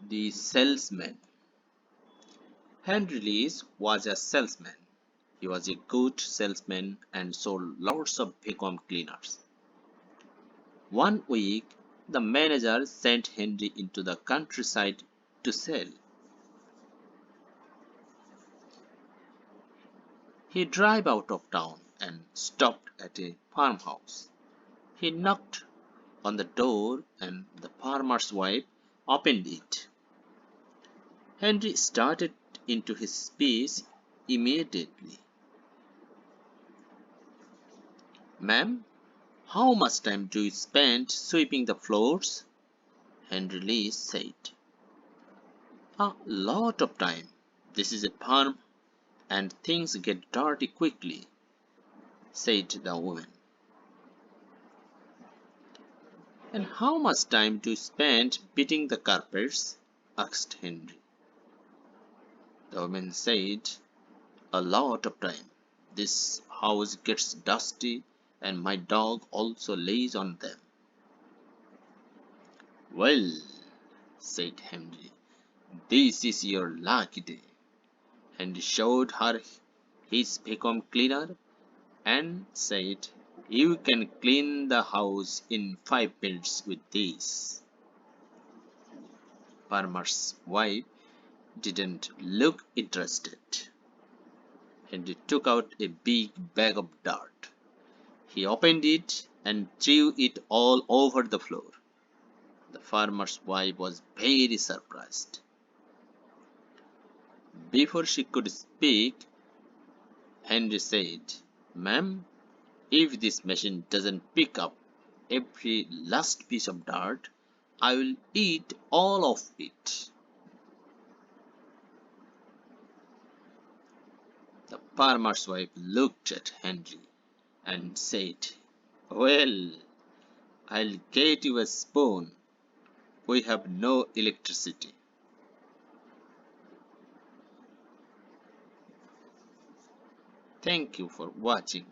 The Salesman. Henry Lees was a salesman. He was a good salesman and sold lots of vacuum cleaners. One week, the manager sent Henry into the countryside to sell. He drove out of town and stopped at a farmhouse. He knocked on the door and the farmer's wife opened it. Henry started into his speech immediately. "Ma'am, how much time do you spend sweeping the floors?" Henry Lee said. "A lot of time. This is a farm and things get dirty quickly," said the woman. "And how much time do you spend beating the carpets?" asked Henry. The woman said, "A lot of time. This house gets dusty and my dog also lays on them." "Well," said Henry, "this is your lucky day." Henry showed her his vacuum cleaner and said, "You can clean the house in 5 minutes with this." Farmer's wife didn't look interested. Henry took out a big bag of dirt. He opened it and threw it all over the floor. The farmer's wife was very surprised. Before she could speak, Henry said, "Ma'am, if this machine doesn't pick up every last piece of dirt, I will eat all of it." The farmer's wife looked at Henry and said, "Well, I'll get you a spoon. We have no electricity." Thank you for watching.